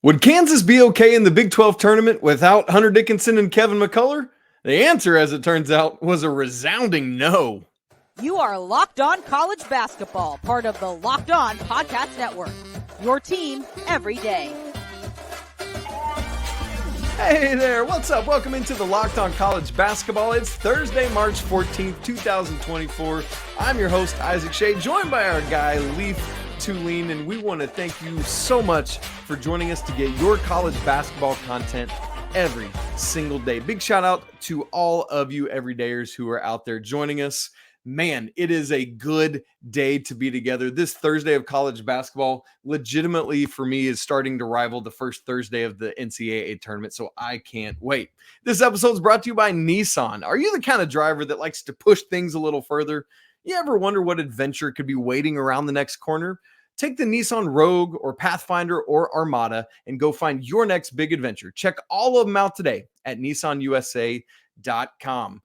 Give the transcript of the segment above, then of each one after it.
Would Kansas be okay in the Big 12 tournament without Hunter Dickinson and Kevin McCullar? The answer, as it turns out, was a resounding no. You are Locked On College Basketball, part of the Locked On Podcast Network. Your team every day. Hey there, what's up? Welcome into the Locked On College Basketball. It's Thursday, March 14th, 2024. I'm your host, Isaac Schade, joined by our guy, Leif Thulin, and we want to thank you so much for joining us to get your college basketball content every single day. Big shout out to all of you everydayers who are out there joining us. Man, it is a good day to be together. This Thursday of college basketball legitimately for me is starting to rival the first Thursday of the NCAA tournament, so I can't wait. This episode is brought to you by Nissan. Are you the kind of driver that likes to push things a little further? You ever wonder what adventure could be waiting around the next corner? Take the Nissan Rogue or Pathfinder or Armada and go find your next big adventure. Check all of them out today at nissanusa.com.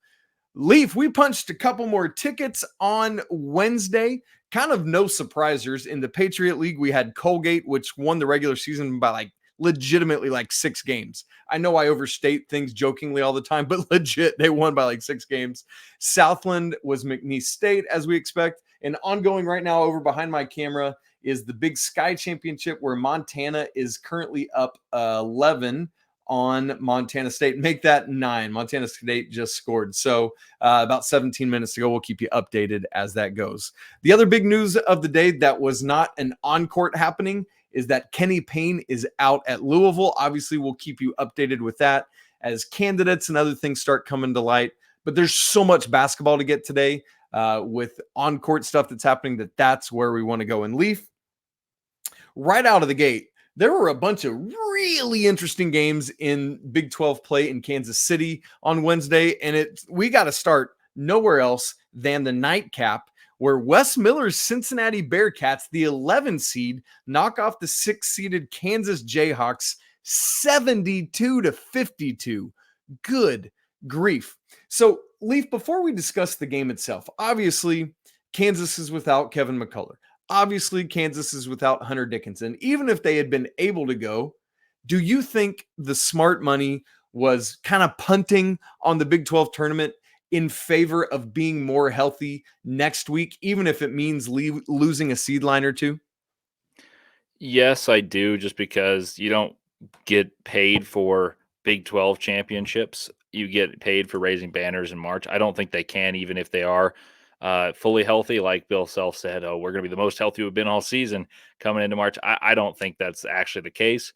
Leif, we punched a couple more tickets on Wednesday. Kind of no surprisers. In the Patriot League, we had Colgate, which won the regular season by legitimately 6 games. I know I overstate things jokingly all the time, but legit, they won by 6 games. Southland was McNeese State, as we expect. And ongoing right now over behind my camera is the Big Sky Championship, where Montana is currently up 11 on Montana State. Make that 9. Montana State just scored. So about 17 minutes to go. We'll keep you updated as that goes. The other big news of the day that was not an on-court happening is that Kenny Payne is out at Louisville. Obviously, we'll keep you updated with that as candidates and other things start coming to light. But there's so much basketball to get today with on-court stuff that's happening that's where we want to go. And Leaf, right out of the gate, there were a bunch of really interesting games in Big 12 play in Kansas City on Wednesday, and we got to start nowhere else than the nightcap, where Wes Miller's Cincinnati Bearcats, the 11 seed, knock off the 6-seeded Kansas Jayhawks 72-52. Good grief. So, Leif, before we discuss the game itself, obviously Kansas is without Kevin McCullar. Obviously, Kansas is without Hunter Dickinson. Even if they had been able to go, do you think the smart money was kind of punting on the Big 12 tournament in favor of being more healthy next week, even if it means losing a seed line or two? Yes, I do, just because you don't get paid for Big 12 championships. You get paid for raising banners in March. I don't think they can, even if they are fully healthy. Like Bill Self said, oh, we're going to be the most healthy we've been all season coming into March. I don't think that's actually the case,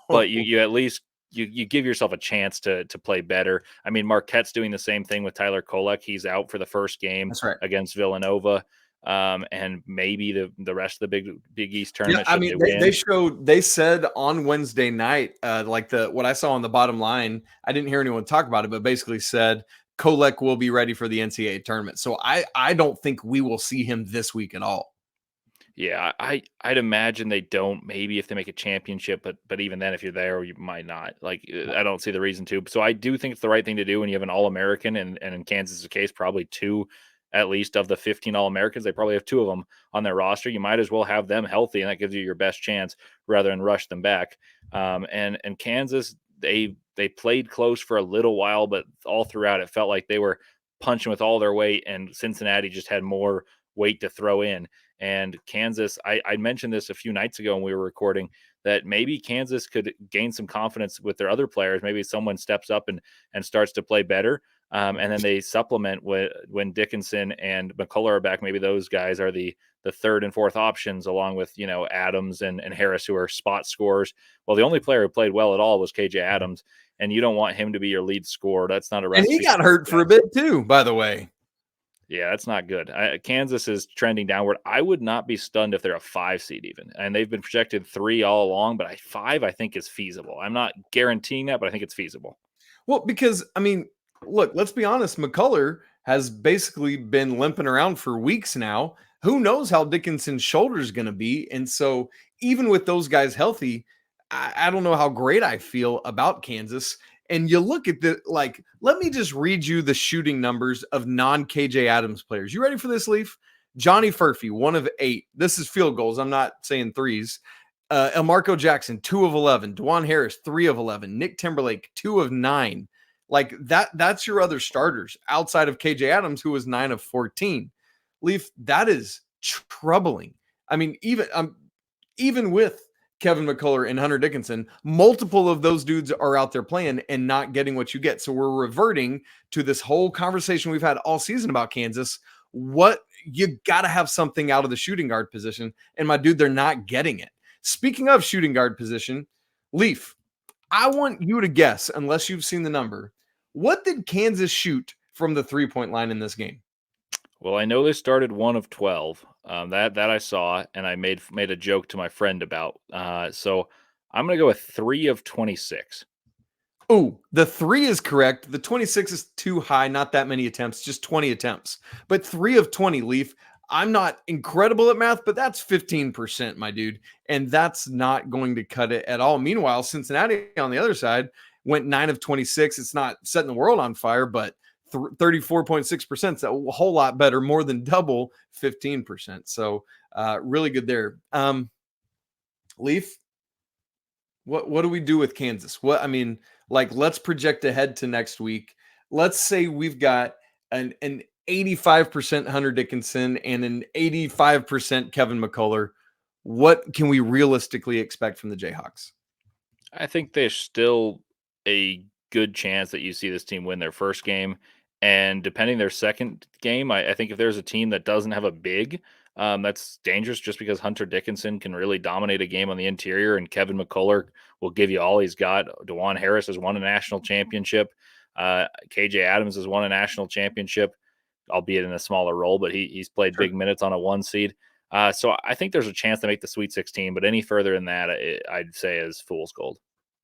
but you at least you give yourself a chance to play better. I mean, Marquette's doing the same thing with Tyler Kolek. He's out for the first game against Villanova. And maybe the rest of the Big East tournament. Yeah, I mean, they said on Wednesday night, what I saw on the bottom line, I didn't hear anyone talk about it, but basically said Kolek will be ready for the NCAA tournament. So I don't think we will see him this week at all. Yeah, I'd imagine they don't. Maybe if they make a championship, but even then, if you're there, you might not. I don't see the reason to. So I do think it's the right thing to do when you have an All-American, and in Kansas' case, probably 2 at least of the 15 All-Americans. They probably have 2 of them on their roster. You might as well have them healthy, and that gives you your best chance rather than rush them back. And Kansas, they played close for a little while, but all throughout it felt like they were punching with all their weight, and Cincinnati just had more weight to throw in. And Kansas, I mentioned this a few nights ago when we were recording, that maybe Kansas could gain some confidence with their other players. Maybe someone steps up and starts to play better. And then they supplement when Dickinson and McCullar are back. Maybe those guys are the third and fourth options, along with, Adams and Harris, who are spot scorers. Well, the only player who played well at all was KJ Adams, and you don't want him to be your lead scorer. That's not a recipe. And he got hurt for a bit too, by the way. Yeah, that's not good. Kansas is trending downward. I would not be stunned if they're a 5 seed even. And they've been projected 3 all along, but 5 I think is feasible. I'm not guaranteeing that, but I think it's feasible. Well, because, I mean, look, let's be honest. McCullar has basically been limping around for weeks now. Who knows how Dickinson's shoulder is going to be? And so even with those guys healthy, I don't know how great I feel about Kansas. And you look at let me just read you the shooting numbers of non-KJ Adams players. You ready for this, Leaf? Johnny Furphy, 1 of 8. This is field goals. I'm not saying threes. Elmarco Jackson, 2 of 11. Dwan Harris, 3 of 11. Nick Timberlake, 2 of 9. Like that's your other starters outside of KJ Adams, who was 9 of 14. Leaf, that is troubling. I mean, even with Kevin McCullar and Hunter Dickinson, multiple of those dudes are out there playing and not getting what you get. So we're reverting to this whole conversation we've had all season about Kansas. What you got to have something out of the shooting guard position. And my dude, they're not getting it. Speaking of shooting guard position, Leaf, I want you to guess, unless you've seen the number, what did Kansas shoot from the 3-point line in this game? Well, I know they started 1 of 12. That I saw, and I made a joke to my friend about. So I'm going to go with 3 of 26. Oh, the 3 is correct. The 26 is too high. Not that many attempts, just 20 attempts. But 3 of 20, Leaf. I'm not incredible at math, but that's 15%, my dude. And that's not going to cut it at all. Meanwhile, Cincinnati on the other side went 9 of 26. It's not setting the world on fire, but 34.6% is a whole lot better, more than double 15%. So really good there. Leaf, what do we do with Kansas? Let's project ahead to next week. Let's say we've got an 85% Hunter Dickinson and an 85% Kevin McCullar. What can we realistically expect from the Jayhawks? I think there's still a good chance that you see this team win their first game. And depending their second game, I think if there's a team that doesn't have a big, that's dangerous just because Hunter Dickinson can really dominate a game on the interior and Kevin McCullar will give you all he's got. Dwan Harris has won a national championship. KJ Adams has won a national championship, albeit in a smaller role, but he's played big minutes on a 1 seed. So I think there's a chance to make the Sweet 16, but any further than that, I'd say is fool's gold.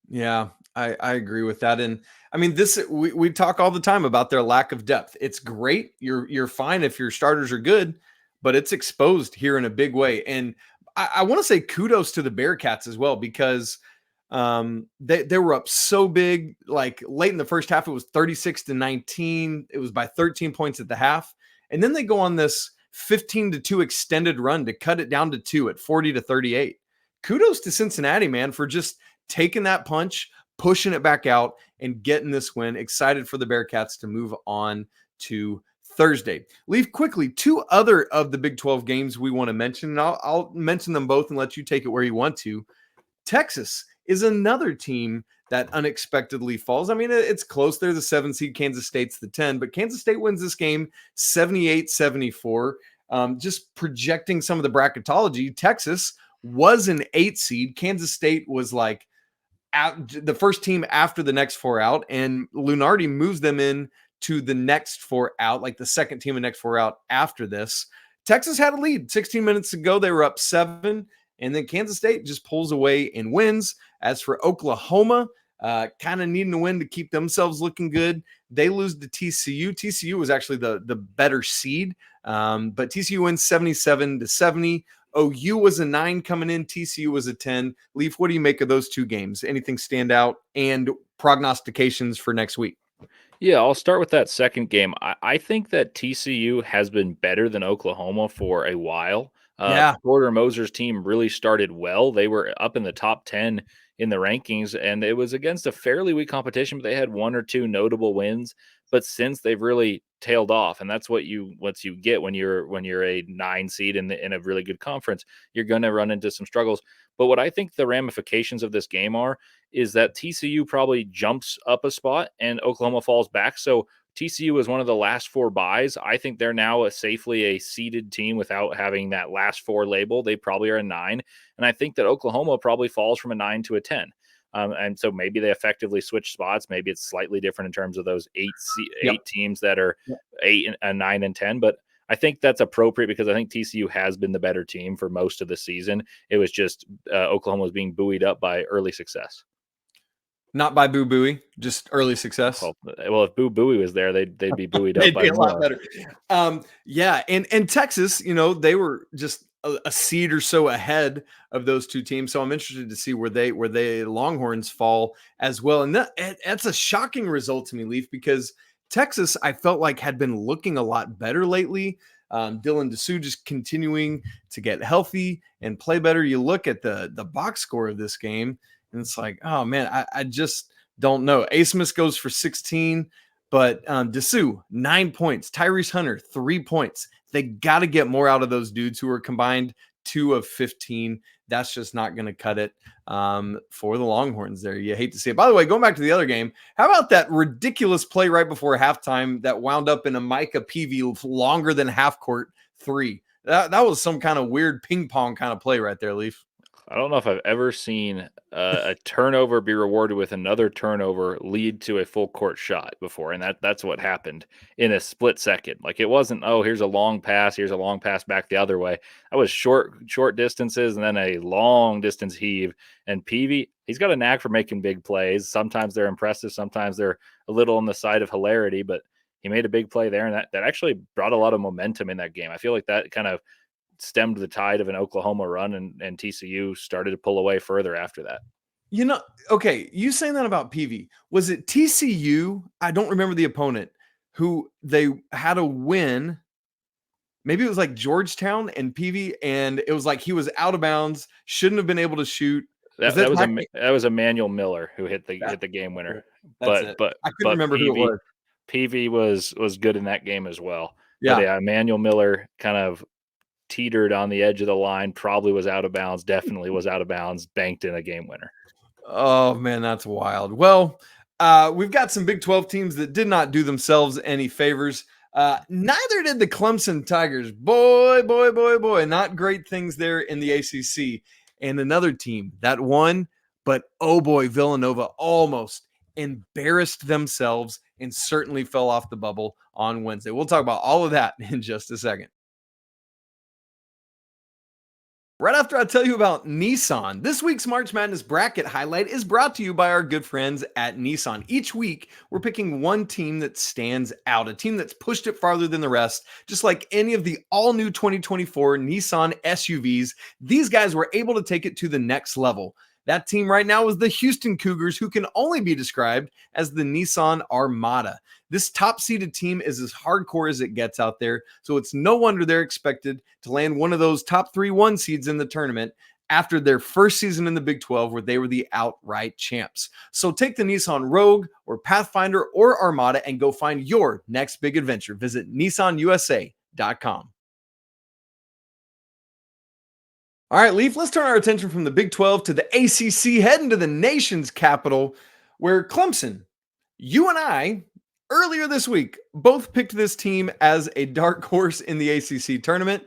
Yeah, I agree with that. And I mean, we talk all the time about their lack of depth. It's great. You're fine if your starters are good, but it's exposed here in a big way. And I want to say kudos to the Bearcats as well, because they were up so big, like late in the first half, it was 36-19. It was by 13 points at the half. And then they go on this 15-2 extended run to cut it down to 2 at 40-38. Kudos to Cincinnati, man, for just taking that punch, pushing it back out, and getting this win. Excited for the Bearcats to move on to Thursday. Leave quickly 2 other of the Big 12 games we want to mention, and I'll mention them both and let you take it where you want to. Texas is another team that unexpectedly falls. I mean, it's close. They're the 7 seed. Kansas State's the 10, but Kansas State wins this game 78-74. Just projecting some of the bracketology, Texas was an 8 seed. Kansas State was like the first team after the next 4 out, and Lunardi moves them in to the next 4 out, like the second team of next 4 out after this. Texas had a lead 16 minutes to go. They were up 7, and then Kansas State just pulls away and wins. As for Oklahoma, kind of needing to win to keep themselves looking good, they lose to TCU. TCU was actually the better seed, but TCU wins 77-70. OU was a 9 coming in. TCU was a 10. Leaf, what do you make of those 2 games? Anything stand out, and prognostications for next week? Yeah, I'll start with that second game. I think that TCU has been better than Oklahoma for a while. Porter Moser's team really started well. They were up in the top 10 in the rankings, and it was against a fairly weak competition, but they had 1 or 2 notable wins. But since they've really tailed off, and that's what you get when you're a 9 seed in a really good conference, you're going to run into some struggles. But what I think the ramifications of this game is that TCU probably jumps up a spot and Oklahoma falls back. So TCU is one of the last 4 buys. I think they're now safely a seeded team without having that last 4 label. They probably are a 9. And I think that Oklahoma probably falls from a 9 to a 10. And so maybe they effectively switch spots. Maybe it's slightly different in terms of those 8 teams that are 8 and 9 and 10. But I think that's appropriate because I think TCU has been the better team for most of the season. It was just Oklahoma was being buoyed up by early success. Not by Boo Buie, just early success. Well, if Boo Buie was there, they'd be buoyed up they'd by be a more. lot better. And Texas, they were just a seed or so ahead of those 2 teams. So I'm interested to see where they Longhorns fall as well. And that's a shocking result to me, Leaf, because Texas, I felt like had been looking a lot better lately. Dylan Dessou just continuing to get healthy and play better. You look at the box score of this game, and it's like, oh man, I just don't know. Asmus goes for 16, but Dessou, 9 points. Tyrese Hunter, 3 points. They got to get more out of those dudes who are combined 2 of 15. That's just not going to cut it for the Longhorns there. You hate to see it. By the way, going back to the other game, how about that ridiculous play right before halftime that wound up in a Micah Peavy longer than half court 3? That was some kind of weird ping pong kind of play right there, Leaf. I don't know if I've ever seen a turnover be rewarded with another turnover lead to a full court shot before, and that's what happened in a split second. Like, it wasn't, oh, here's a long pass back the other way. That was short distances and then a long distance heave. And Peavy, he's got a knack for making big plays. Sometimes they're impressive, sometimes they're a little on the side of hilarity, but he made a big play there, and that actually brought a lot of momentum in that game. I feel like that kind of stemmed the tide of an Oklahoma run, and TCU started to pull away further after that. You know, okay, you saying that about PV. Was it TCU? I don't remember the opponent who they had a win. Maybe it was like Georgetown and PV, and it was like he was out of bounds, shouldn't have been able to shoot. That was Emmanuel Miller who hit the game winner. But I couldn't remember who it was. PV was good in that game as well. Yeah. But yeah, Emmanuel Miller kind of teetered on the edge of the line, probably was out of bounds, definitely was out of bounds, banked in a game winner. Oh man, that's wild. Well, we've got some Big 12 teams that did not do themselves any favors. Neither did the Clemson Tigers. Boy, not great things there in the ACC. And another team that won, but oh boy, Villanova almost embarrassed themselves and certainly fell off the bubble on Wednesday. We'll talk about all of that in just a second. Right after I tell you about Nissan, this week's March Madness bracket highlight is brought to you by our good friends at Nissan. Each week, we're picking one team that stands out, a team that's pushed it farther than the rest. Just like any of the all-new 2024 Nissan SUVs, these guys were able to take it to the next level. That team right now is the Houston Cougars, who can only be described as the Nissan Armada. This top-seeded team is as hardcore as it gets out there, so it's no wonder they're expected to land one of those top 3 1 seeds in the tournament after their first season in the Big 12, where they were the outright champs. So take the Nissan Rogue or Pathfinder or Armada and go find your next big adventure. Visit nissanusa.com. All right, Leaf, let's turn our attention from the Big 12 to the ACC, heading to the nation's capital, where Clemson, you and I, earlier this week, both picked this team as a dark horse in the ACC tournament.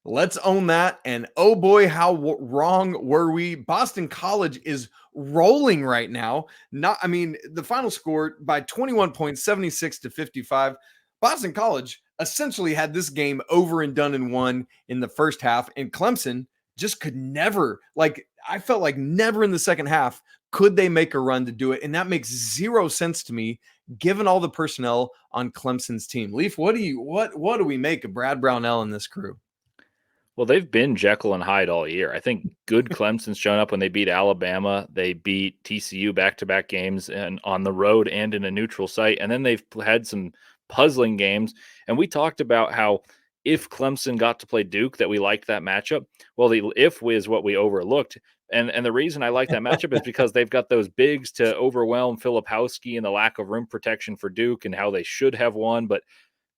Let's own that. And oh boy, how wrong were we? Boston College is rolling right now. The final score by 21 points, 76-55. Boston College essentially had this game over and done and won in the first half, and Clemson just could never, I felt like never in the second half could they make a run to do it. And that makes zero sense to me, given all the personnel on Clemson's team. Leaf, what do we make of Brad Brownell and this crew? Well, they've been Jekyll and Hyde all year. I think good Clemson's shown up when they beat Alabama. They beat TCU back-to-back games and on the road and in a neutral site. And then they've had some puzzling games. And we talked about how if Clemson got to play Duke, that we liked that matchup. Well, the if is what we overlooked. And the reason I like that matchup is because they've got those bigs to overwhelm Filipowski and the lack of rim protection for Duke and how they should have won. But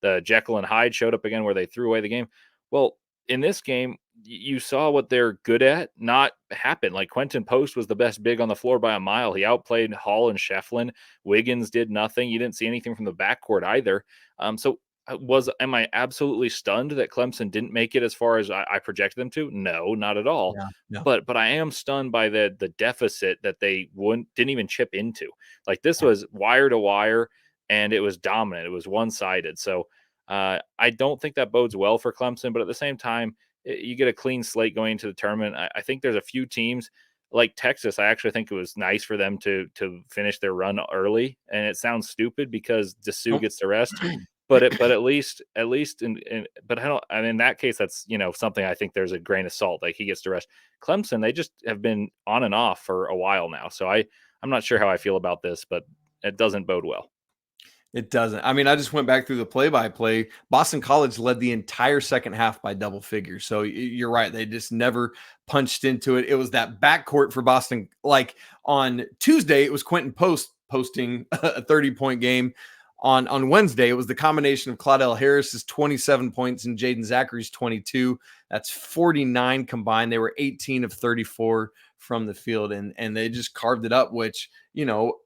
the Jekyll and Hyde showed up again where they threw away the game. Well, in this game, you saw what they're good at not happen. Like, Quentin Post was the best big on the floor by a mile. He outplayed Hall and Shefflin. Wiggins did nothing. You didn't see anything from the backcourt either. Am I absolutely stunned that Clemson didn't make it as far as I projected them to? No, not at all. Yeah. But I am stunned by the deficit that they didn't even chip into. Like, this was wire to wire, and it was dominant. It was one-sided. So I don't think that bodes well for Clemson, but at the same time, you get a clean slate going into the tournament. I think there's a few teams like Texas. I actually think it was nice for them to finish their run early, and it sounds stupid because Dessou gets the rest. But at least in that case, that's, something I think there's a grain of salt. Like, he gets to rest. Clemson, they just have been on and off for a while now. So I'm not sure how I feel about this, but it doesn't bode well. It doesn't. I mean, I just went back through the play-by-play. Boston College led the entire second half by double figures. So you're right. They just never punched into it. It was that backcourt for Boston. Like on Tuesday, it was Quentin Post posting a 30-point game. On Wednesday, it was the combination of Claudel Harris's 27 points and Jaden Zachary's 22. That's 49 combined. They were 18 of 34 from the field, and they just carved it up, which,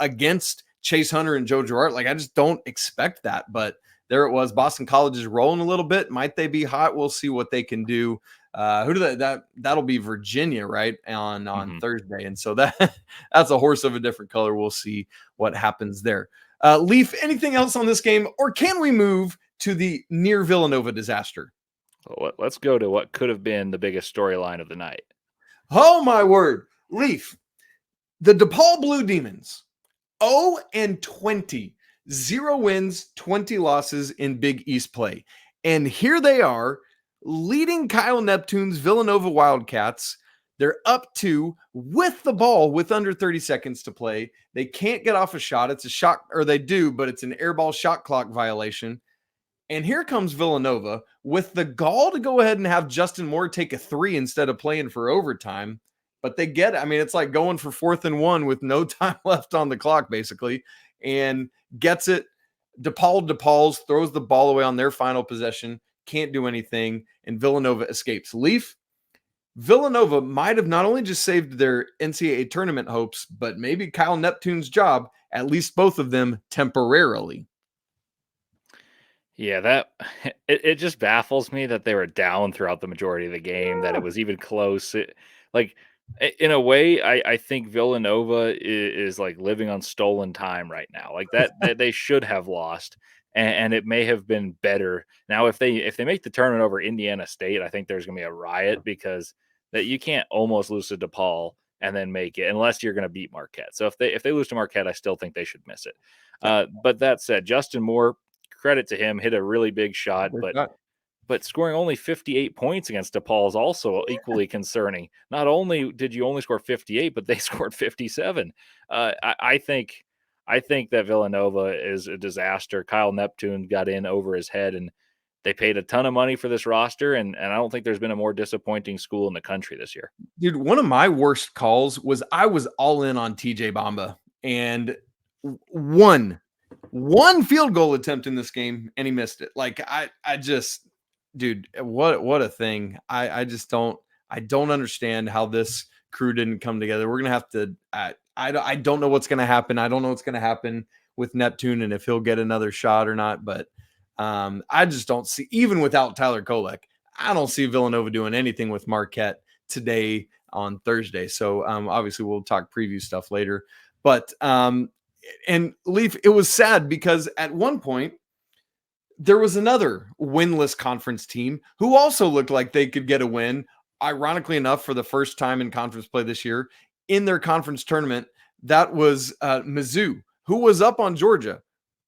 against Chase Hunter and Joe Girard, like I just don't expect that. But there it was. Boston College is rolling a little bit. Might they be hot? We'll see what they can do. Who do that'll be Virginia, right? On Thursday. And so that's a horse of a different color. We'll see what happens there. Leif, anything else on this game, or can we move to the near Villanova disaster? Well, let's go to what could have been the biggest storyline of the night. Oh my word. Leif, the DePaul Blue Demons, 0-20, 0 wins, 20 losses in Big East play. And here they are leading Kyle Neptune's Villanova Wildcats. They're up 2 with the ball with under 30 seconds to play. They can't get off a shot. It's a shot, or they do, but it's an airball shot clock violation. And here comes Villanova with the gall to go ahead and have Justin Moore take a 3 instead of playing for overtime. But they get it. I mean, it's like going for 4th and 1 with no time left on the clock, basically, and gets it. DePaul's, throws the ball away on their final possession, can't do anything, and Villanova escapes. Leif, Villanova might have not only just saved their NCAA tournament hopes, but maybe Kyle Neptune's job, at least both of them temporarily. Yeah, it just baffles me that they were down throughout the majority of the game, that it was even close. In a way, I think Villanova is like living on stolen time right now. Like that they should have lost, and it may have been better. Now, if they make the tournament over Indiana State, I think there's going to be a riot, because that you can't almost lose to DePaul and then make it unless you're going to beat Marquette. So if they lose to Marquette, I still think they should miss it. But that said, Justin Moore, credit to him, hit a really big shot, but scoring only 58 points against DePaul is also equally concerning. Not only did you only score 58, but they scored 57. I think that Villanova is a disaster. Kyle Neptune got in over his head, and they paid a ton of money for this roster, and I don't think there's been a more disappointing school in the country this year. Dude, one of my worst calls was I was all in on TJ Bamba, and one field goal attempt in this game, and he missed it. Like I just, dude, what a thing. I just don't understand how this crew didn't come together. We're gonna have to. I don't know what's gonna happen. I don't know what's gonna happen with Neptune and if he'll get another shot or not. But I just don't see, even without Tyler Kolek, I don't see Villanova doing anything with Marquette today on Thursday. So obviously we'll talk preview stuff later. But and Leif, it was sad because at one point there was another winless conference team who also looked like they could get a win. Ironically enough, for the first time in conference play this year in their conference tournament, that was Mizzou, who was up on Georgia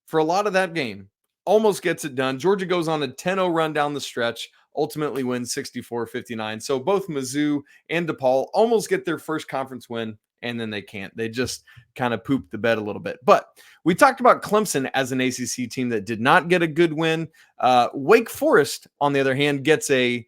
for a lot of that game. Almost gets it done. Georgia goes on a 10-0 run down the stretch, ultimately wins 64-59. So both Mizzou and DePaul almost get their first conference win, and then they can't. They just kind of pooped the bed a little bit. But we talked about Clemson as an ACC team that did not get a good win. Wake Forest, on the other hand, gets a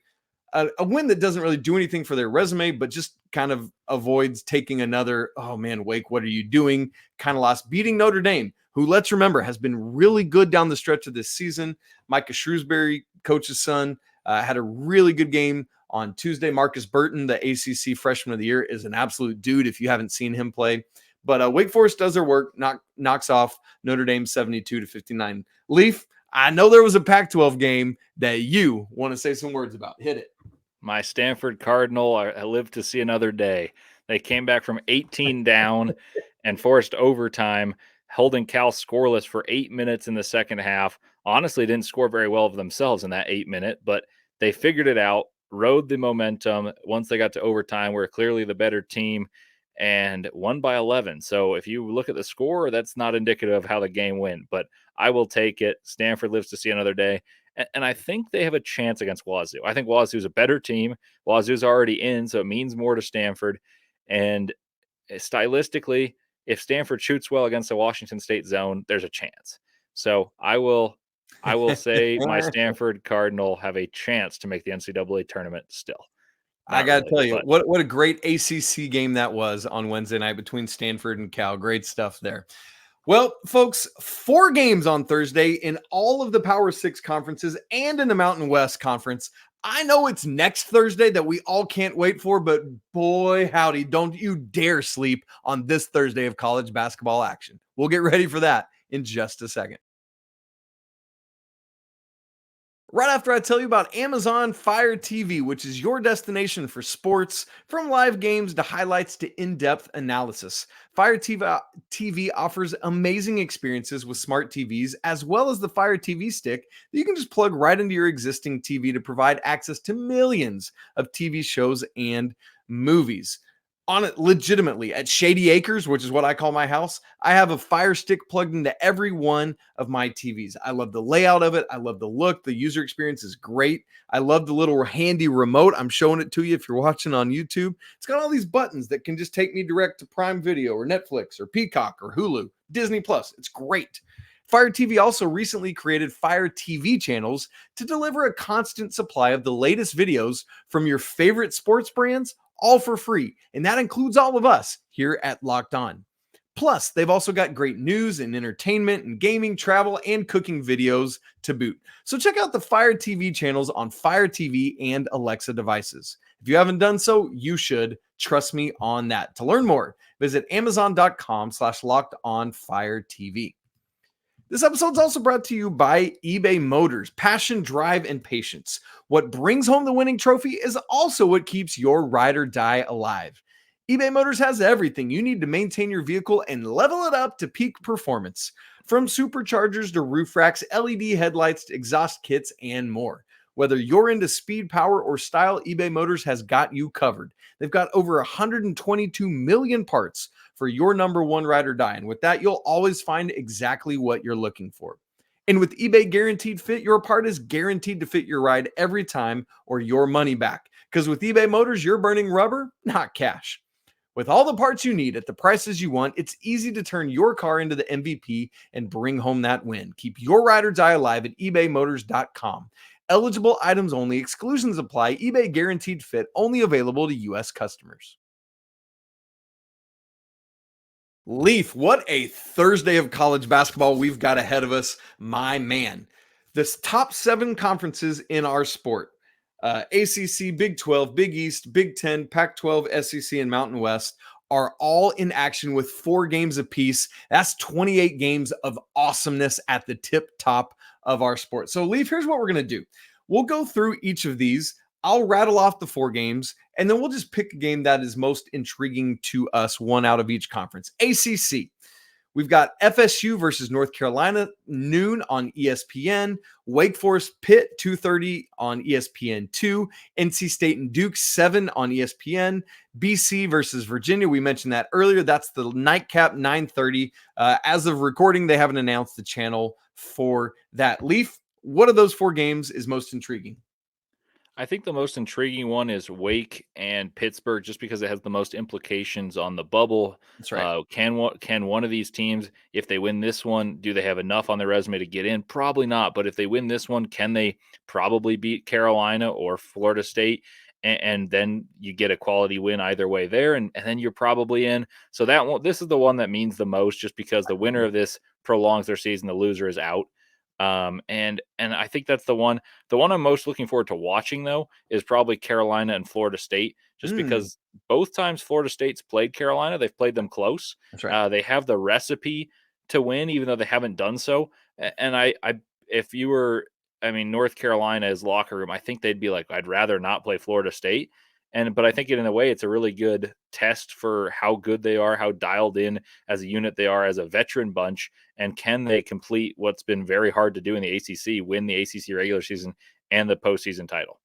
win that doesn't really do anything for their resume, but just kind of avoids taking another, oh man, Wake, what are you doing? Kind of lost, beating Notre Dame, who, let's remember, has been really good down the stretch of this season. Micah Shrewsbury, coach's son, had a really good game on Tuesday. Marcus Burton, the ACC Freshman of the Year, is an absolute dude if you haven't seen him play. But Wake Forest does their work, knocks off Notre Dame 72-59. Leif, I know there was a Pac-12 game that you want to say some words about. Hit it. My Stanford Cardinal, I live to see another day. They came back from 18 down and forced overtime, holding Cal scoreless for 8 minutes in the second half. Honestly, didn't score very well of themselves in that 8 minute, but they figured it out, rode the momentum. Once they got to overtime, were clearly the better team and won by 11. So if you look at the score, that's not indicative of how the game went, but I will take it. Stanford lives to see another day. And I think they have a chance against Wazoo. I think Wazoo is a better team. Wazoo's already in, so it means more to Stanford. And stylistically, if Stanford shoots well against the Washington State zone, there's a chance. So I will say my Stanford Cardinal have a chance to make the NCAA tournament still. I got to tell you, what a great ACC game that was on Wednesday night between Stanford and Cal. Great stuff there. Well, folks, 4 games on Thursday in all of the Power 6 conferences and in the Mountain West Conference. I know it's next Thursday that we all can't wait for, but boy, howdy, don't you dare sleep on this Thursday of college basketball action. We'll get ready for that in just a second. Right after I tell you about Amazon Fire TV, which is your destination for sports, from live games to highlights to in-depth analysis. Fire TV offers amazing experiences with smart TVs, as well as the Fire TV stick that you can just plug right into your existing TV to provide access to millions of TV shows and movies. On it legitimately at Shady Acres, which is what I call my house, I have a Fire Stick plugged into every one of my TVs. I love the layout of it. I love the look. The user experience is great. I love the little handy remote. I'm showing it to you if you're watching on YouTube. It's got all these buttons that can just take me direct to Prime Video or Netflix or Peacock or Hulu, Disney Plus. It's great. Fire TV also recently created Fire TV channels to deliver a constant supply of the latest videos from your favorite sports brands, all for free. And that includes all of us here at Locked On. Plus, they've also got great news and entertainment and gaming, travel, and cooking videos to boot. So check out the Fire TV channels on Fire TV and Alexa devices. If you haven't done so, you should. Trust me on that. To learn more, visit amazon.com/lockedonfiretv. This episode is also brought to you by eBay Motors. Passion, drive, and patience. What brings home the winning trophy is also what keeps your ride or die alive. eBay Motors has everything you need to maintain your vehicle and level it up to peak performance. From superchargers to roof racks, LED headlights to exhaust kits, and more. Whether you're into speed, power, or style, eBay Motors has got you covered. They've got over 122 million parts for your number one ride or die. And with that, you'll always find exactly what you're looking for. And with eBay Guaranteed Fit, your part is guaranteed to fit your ride every time or your money back. Because with eBay Motors, you're burning rubber, not cash. With all the parts you need at the prices you want, it's easy to turn your car into the MVP and bring home that win. Keep your ride or die alive at ebaymotors.com. Eligible items only. Exclusions apply. eBay Guaranteed Fit only available to U.S. customers. Leif, what a Thursday of college basketball we've got ahead of us, my man. This top 7 conferences in our sport, ACC, Big 12, Big East, Big 10, Pac-12, SEC, and Mountain West, are all in action with 4 games apiece. That's 28 games of awesomeness at the tip top of our sport. So, Leif, here's what we're going to do. We'll go through each of these. I'll rattle off the 4 games, and then we'll just pick a game that is most intriguing to us, one out of each conference. ACC. We've got FSU versus North Carolina, noon on ESPN. Wake Forest Pitt, 2:30 on ESPN2. NC State and Duke, 7 on ESPN. BC versus Virginia, we mentioned that earlier. That's the nightcap, 9:30. As of recording, they haven't announced the channel for that. Leif, what of those 4 games is most intriguing? I think the most intriguing one is Wake and Pittsburgh, just because it has the most implications on the bubble. That's right. Can one of these teams, if they win this one, do they have enough on their resume to get in? Probably not. But if they win this one, can they probably beat Carolina or Florida State? And then you get a quality win either way there, and then you're probably in. So that one, this is the one that means the most, just because the winner of this prolongs their season, the loser is out. And I think that's the one I'm most looking forward to watching, though, is probably Carolina and Florida State, just because both times Florida State's played Carolina, they've played them close. That's right. They have the recipe to win, even though they haven't done so. And if you were, North Carolina's locker room, I think they'd be like, I'd rather not play Florida State. But I think in a way, it's a really good test for how good they are, how dialed in as a unit they are, as a veteran bunch, and can they complete what's been very hard to do in the ACC, win the ACC regular season and the postseason title.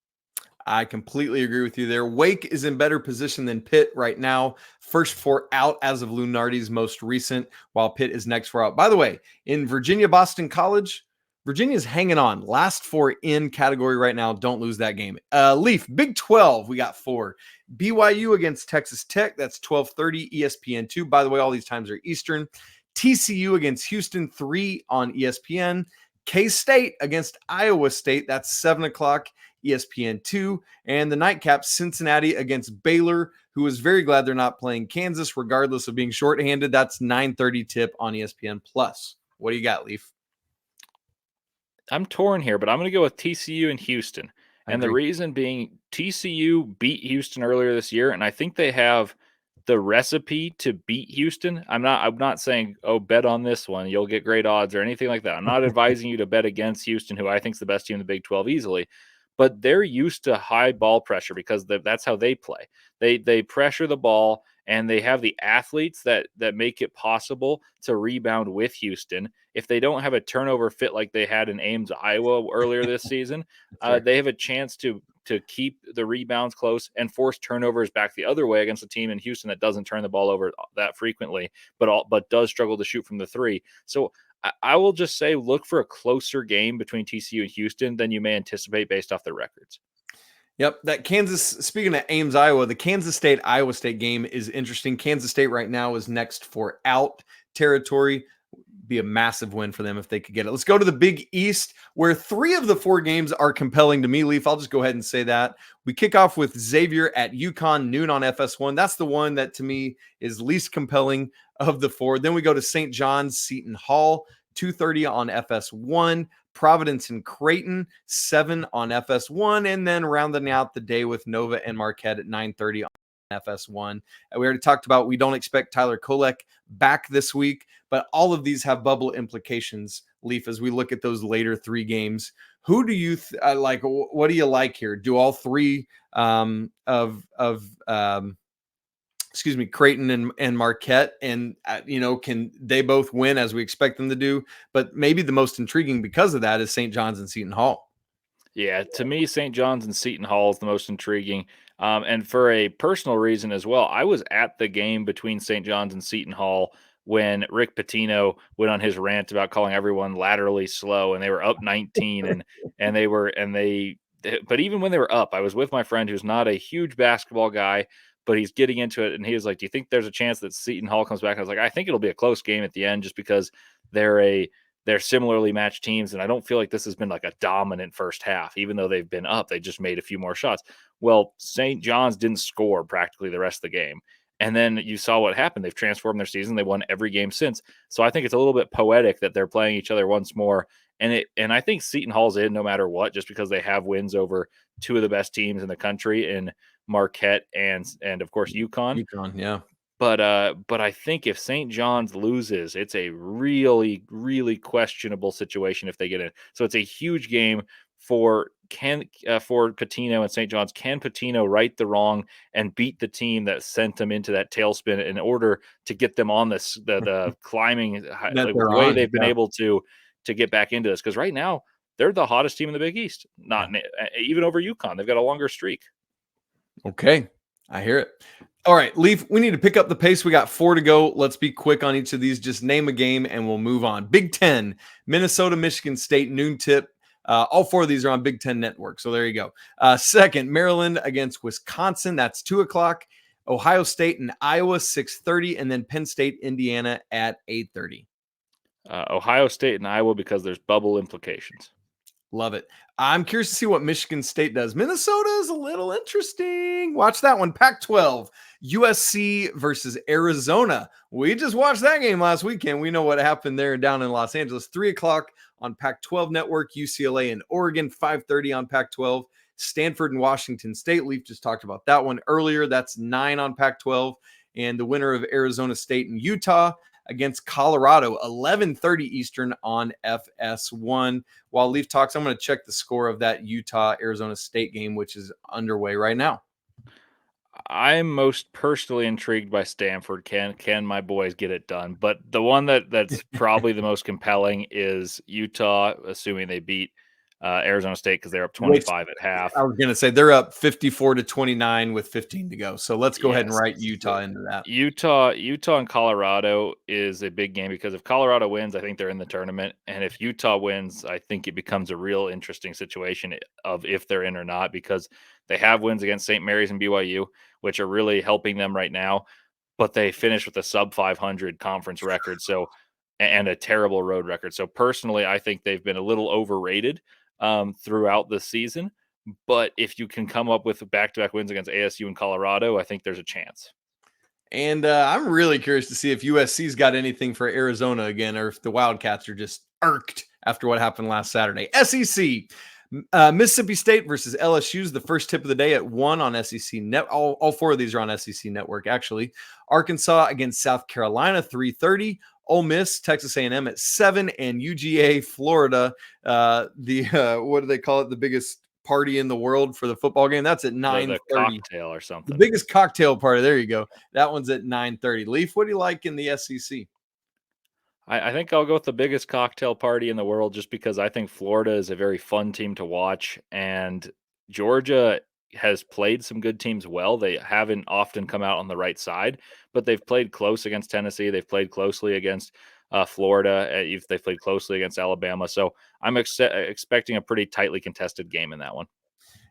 I completely agree with you there. Wake is in better position than Pitt right now. First 4 out as of Lunardi's most recent, while Pitt is next 4 out. By the way, in Virginia-Boston College, Virginia's hanging on. Last 4 in category right now. Don't lose that game. Leif, Big 12, we got 4. BYU against Texas Tech. That's 12:30 ESPN2. By the way, all these times are Eastern. TCU against Houston, 3 on ESPN. K-State against Iowa State, that's 7 o'clock, ESPN2. And the nightcap, Cincinnati against Baylor, who is very glad they're not playing Kansas, regardless of being shorthanded. That's 9:30 tip on ESPN+. What do you got, Leaf? I'm torn here, but I'm going to go with TCU and Houston. And the agree. reason being TCU beat Houston earlier this year, and I think they have the recipe to beat Houston. I'm not saying, oh, bet on this one, you'll get great odds or anything like that. I'm not advising you to bet against Houston, who I think is the best team in the Big 12 easily. But they're used to high ball pressure because that's how they play. They pressure the ball, and they have the athletes that make it possible to rebound with Houston. If they don't have a turnover fit like they had in Ames, Iowa earlier this season, right. they have a chance to keep the rebounds close and force turnovers back the other way against a team in Houston that doesn't turn the ball over that frequently, but does struggle to shoot from the three. So I will just say, look for a closer game between TCU and Houston than you may anticipate based off their records. Yep, that Kansas, speaking of Ames, Iowa, the Kansas State-Iowa State game is interesting. Kansas State right now is next for out territory. Be a massive win for them if they could get it. Let's go to the Big East, where 3 of the 4 games are compelling to me, Leaf. I'll just go ahead and say that. We kick off with Xavier at UConn, noon on FS1. That's the one that to me is least compelling of the 4. Then we go to St. John's, Seton Hall, 2:30 on FS1. Providence and Creighton, 7 on FS1, and then rounding out the day with Nova and Marquette at 9:30 on FS1. We already talked about we don't expect Tyler Kolek back this week, but all of these have bubble implications, Leaf, as we look at those later 3 games. Who do you like? What do you like here? Do all 3 Creighton and Marquette, and can they both win as we expect them to do? But maybe the most intriguing because of that is St. John's and Seton Hall. Yeah, to me, St. John's and Seton Hall is the most intriguing. And for a personal reason as well, I was at the game between St. John's and Seton Hall when Rick Pitino went on his rant about calling everyone laterally slow, and they were up 19, but even when they were up, I was with my friend who's not a huge basketball guy, but he's getting into it, and he was like, "Do you think there's a chance that Seton Hall comes back?" I was like, "I think it'll be a close game at the end, just because they're similarly matched teams, and I don't feel like this has been like a dominant first half. Even though they've been up, they just made a few more shots." Well, St. John's didn't score practically the rest of the game. And then you saw what happened. They've transformed their season. They won every game since. So I think it's a little bit poetic that they're playing each other once more. And I think Seton Hall's in no matter what, just because they have wins over 2 of the best teams in the country in Marquette and of course UConn. UConn, yeah. But I think if St. John's loses, it's a really, really questionable situation if they get in. So it's a huge game for Pitino and St. John's. Can Pitino right the wrong and beat the team that sent them into that tailspin in order to get them on the climbing way they've been able to get back into this? Because right now they're the hottest team in the Big East, even over UConn. They've got a longer streak. Okay, I hear it. All right, Leaf, we need to pick up the pace. We got 4 to go. Let's be quick on each of these. Just name a game and we'll move on. Big Ten, Minnesota, Michigan State, noon tip. All 4 of these are on Big Ten Network, so there you go. Second, Maryland against Wisconsin. That's 2 o'clock. Ohio State and Iowa, 6:30, and then Penn State, Indiana at 8:30. Ohio State and Iowa because there's bubble implications. Love it. I'm curious to see what Michigan State does. Minnesota is a little interesting. Watch that one. Pac-12, USC versus Arizona. We just watched that game last weekend. We know what happened there down in Los Angeles. 3 o'clock on Pac-12 Network, UCLA and Oregon, 5:30 on Pac-12. Stanford and Washington State. Leaf just talked about that one earlier. That's 9 on Pac-12. And the winner of Arizona State and Utah against Colorado, 11:30 Eastern on FS1. While Leaf talks, I'm going to check the score of that Utah-Arizona State game, which is underway right now. I'm most personally intrigued by Stanford. Can my boys get it done? But the one that's probably the most compelling is Utah, assuming they beat Arizona State because they're up 25 at half. I was going to say they're up 54-29 with 15 to go. So let's go ahead and write Utah into that. Utah and Colorado is a big game because if Colorado wins, I think they're in the tournament. And if Utah wins, I think it becomes a real interesting situation of if they're in or not, because they have wins against St. Mary's and BYU, which are really helping them right now. But they finished with a sub 500 conference record. So and a terrible road record. So personally, I think they've been a little overrated throughout the season. But if you can come up with back-to-back wins against ASU and Colorado, I think there's a chance. And I'm really curious to see if USC's got anything for Arizona again, or if the Wildcats are just irked after what happened last Saturday. SEC, Mississippi State versus LSU is the first tip of the day at 1 on SEC Net. All 4 of these are on SEC Network, actually. Arkansas against South Carolina, 3:30. Ole Miss, Texas A&M at 7, and UGA, Florida. What do they call it? The biggest party in the world for the football game. That's at 9:30. The cocktail or something. The biggest cocktail party. There you go. That one's at 9:30. Leif, what do you like in the SEC? I think I'll go with the biggest cocktail party in the world, just because I think Florida is a very fun team to watch, and Georgia has played some good teams well. They haven't often come out on the right side, but they've played close against Tennessee. They've played closely against Florida. They've played closely against Alabama. So I'm expecting a pretty tightly contested game in that one.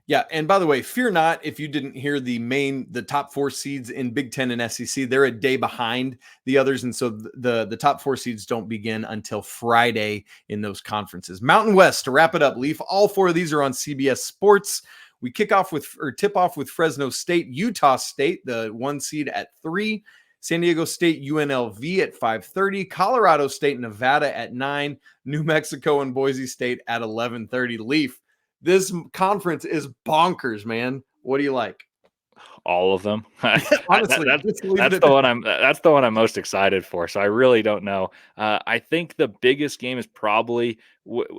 Yeah, and by the way, fear not if you didn't hear the top 4 seeds in Big Ten and SEC. They're a day behind the others, and so the top 4 seeds don't begin until Friday in those conferences. Mountain West, to wrap it up, Leaf, all 4 of these are on CBS Sports. We tip off with Fresno State, Utah State, the 1 seed at 3. San Diego State, UNLV at 5:30, Colorado State, Nevada at 9, New Mexico and Boise State at 11:30. Leaf, this conference is bonkers, man. What do you like? All of them. Honestly, that's the one I'm most excited for. So I really don't know. I think the biggest game is probably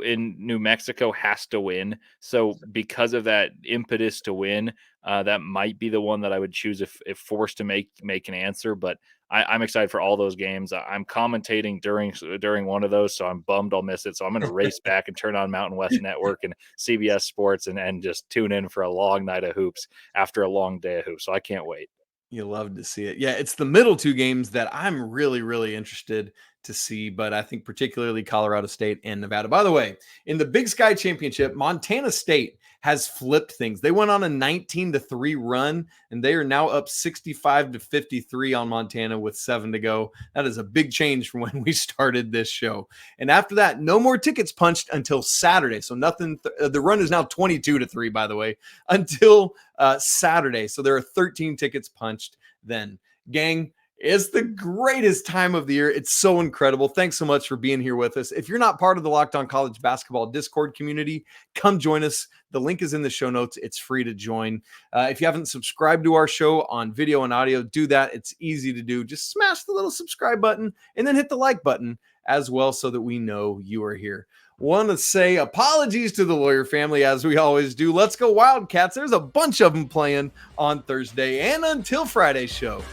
in New Mexico has to win. So because of that impetus to win, that might be the one that I would choose if forced to make an answer. But I'm excited for all those games. I'm commentating during one of those, so I'm bummed I'll miss it. So I'm going to race back and turn on Mountain West Network and CBS Sports and just tune in for a long night of hoops after a long day of hoops. So I can't wait. You love to see it. Yeah, it's the middle 2 games that I'm really, really interested to see, but I think particularly Colorado State and Nevada. By the way, in the Big Sky Championship, Montana State has flipped things. They went on a 19-3 run, and they are now up 65-53 on Montana with 7 to go. That is a big change from when we started this show. And after that, no more tickets punched until Saturday. So nothing. The run is now 22-3, by the way, until Saturday. So there are 13 tickets punched then. Gang, it's the greatest time of the year. It's so incredible. Thanks so much for being here with us. If you're not part of the Locked On College Basketball Discord community, come join us. The link is in the show notes. It's free to join. If you haven't subscribed to our show on video and audio, do that. It's easy to do. Just smash the little subscribe button and then hit the like button as well so that we know you are here. Want to say apologies to the Lawyer family, as we always do. Let's go Wildcats. There's a bunch of them playing on Thursday and until Friday's show.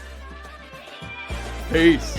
Peace.